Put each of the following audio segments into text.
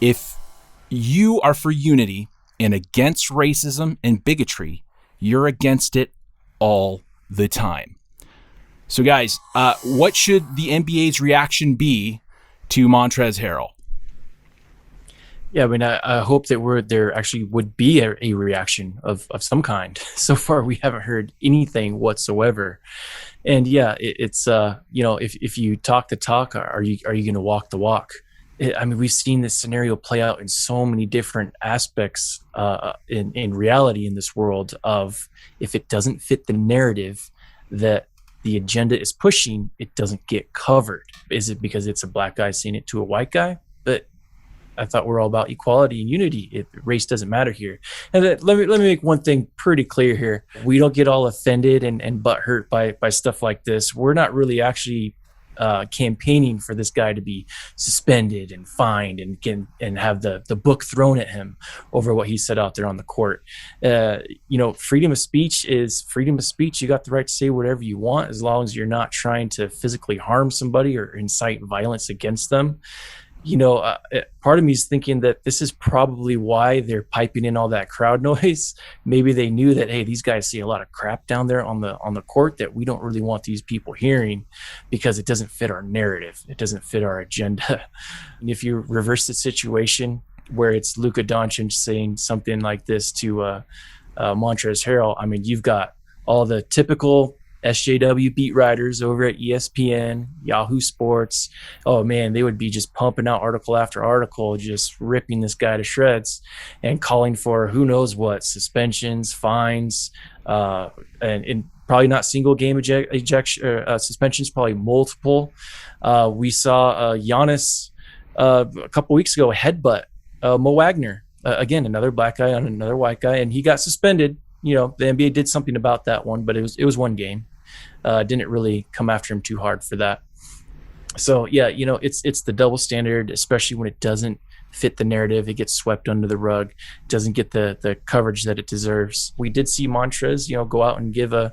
If you are for unity and against racism and bigotry, you're against it all the time. So guys, what should the NBA's reaction be to Montrezl Harrell? Yeah, I mean, I hope that there actually would be a reaction of some kind. So far, we haven't heard anything whatsoever. And yeah, it's if you talk the talk, are you going to walk the walk? I mean, we've seen this scenario play out in so many different aspects in reality in this world. Of if it doesn't fit the narrative that the agenda is pushing, it doesn't get covered. Is it because it's a black guy saying it to a white guy? But I thought we're all about equality and unity. Race doesn't matter here. And let me make one thing pretty clear here. We don't get all offended and butthurt by stuff like this. We're not really actually campaigning for this guy to be suspended and fined and have the book thrown at him over what he said out there on the court. Freedom of speech is freedom of speech. You got the right to say whatever you want as long as you're not trying to physically harm somebody or incite violence against them. Part of me is thinking that this is probably why they're piping in all that crowd noise. Maybe they knew that, hey, these guys say a lot of crap down there on the court that we don't really want these people hearing because it doesn't fit our narrative. It doesn't fit our agenda. And if you reverse the situation where it's Luka Doncic saying something like this to Montrezl Harrell, I mean, you've got all the typical SJW beat writers over at ESPN, Yahoo Sports. Oh man, they would be just pumping out article after article, just ripping this guy to shreds and calling for who knows what, suspensions, fines, and probably not single game suspensions, probably multiple. We saw Giannis a couple weeks ago headbutt Mo Wagner, again, another black guy on another white guy, and he got suspended. The NBA did something about that one, but it was one game. Didn't really come after him too hard for that. So yeah, it's the double standard, especially when it doesn't fit the narrative. It gets swept under the rug, doesn't get the coverage that it deserves. We did see Montrez, go out and give an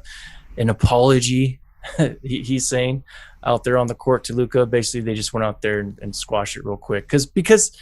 apology. He's saying out there on the court to Luka. Basically, they just went out there and squashed it real quick because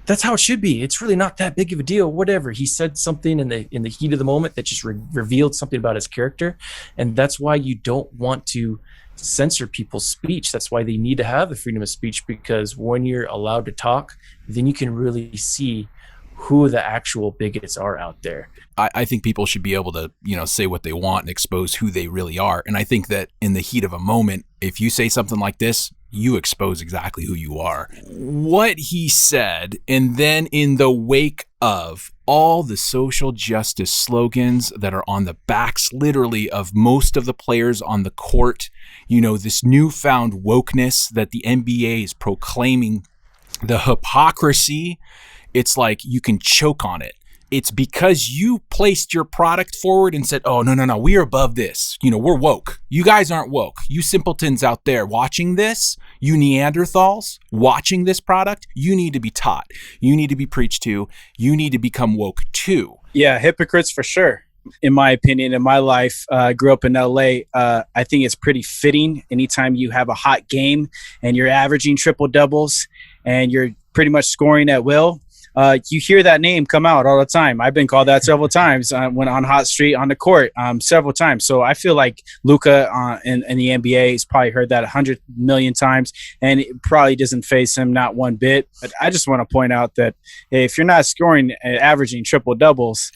that's how it should be. It's really not that big of a deal. Whatever. He said something in the heat of the moment that just revealed something about his character. And that's why you don't want to censor people's speech. That's why they need to have the freedom of speech, because when you're allowed to talk, then you can really see who the actual bigots are out there. I think people should be able to, say what they want and expose who they really are. And I think that in the heat of a moment, if you say something like this, you expose exactly who you are. What he said, and then in the wake of all the social justice slogans that are on the backs, literally, of most of the players on the court, this newfound wokeness that the NBA is proclaiming, the hypocrisy, it's like you can choke on it. It's because you placed your product forward and said, oh, no, we are above this. We're woke. You guys aren't woke. You simpletons out there watching this, you Neanderthals watching this product, you need to be taught. You need to be preached to. You need to become woke too. Yeah, hypocrites for sure. In my opinion, in my life, I grew up in LA. I think it's pretty fitting anytime you have a hot game and you're averaging triple doubles and you're pretty much scoring at will. You hear that name come out all the time. I've been called that several times when on Hot Street on the court, several times. So I feel like Luka in the NBA has probably heard that 100 million times, and it probably doesn't faze him not one bit. But I just want to point out that if you're not scoring and averaging triple doubles,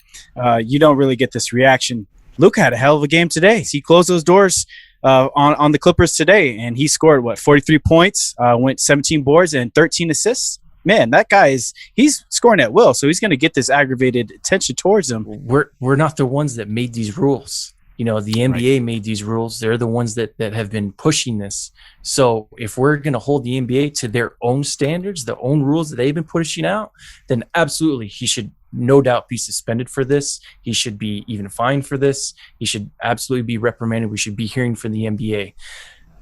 you don't really get this reaction. Luka had a hell of a game today. He closed those doors on the Clippers today, and he scored 43 points, went 17 boards and 13 assists. Man, that guy he's scoring at will, so he's going to get this aggravated attention towards him. We're not the ones that made these rules. The NBA made these rules. They're the ones that have been pushing this. So if we're going to hold the NBA to their own standards, their own rules that they've been pushing out, then absolutely he should no doubt be suspended for this. He should be even fined for this. He should absolutely be reprimanded. We should be hearing from the NBA.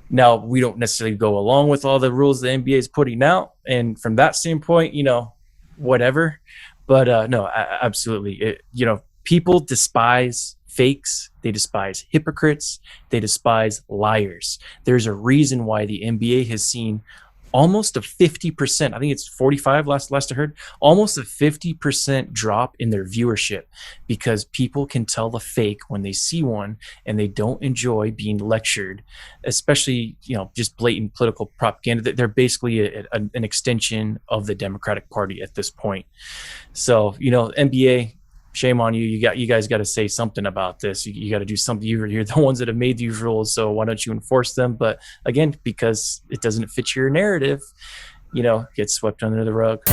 Now, we don't necessarily go along with all the rules the NBA is putting out. And from that standpoint, whatever. But no, absolutely. People despise fakes. They despise hypocrites. They despise liars. There's a reason why the NBA has seen almost a 50%, I think it's 45 last I heard, almost a 50% drop in their viewership, because people can tell the fake when they see one, and they don't enjoy being lectured, especially, just blatant political propaganda. They're basically an extension of the Democratic Party at this point. So, NBA, shame on you. You guys got to say something about this. You got to do something. You're the ones that have made these rules, so why don't you enforce them? But again, because it doesn't fit your narrative, gets swept under the rug.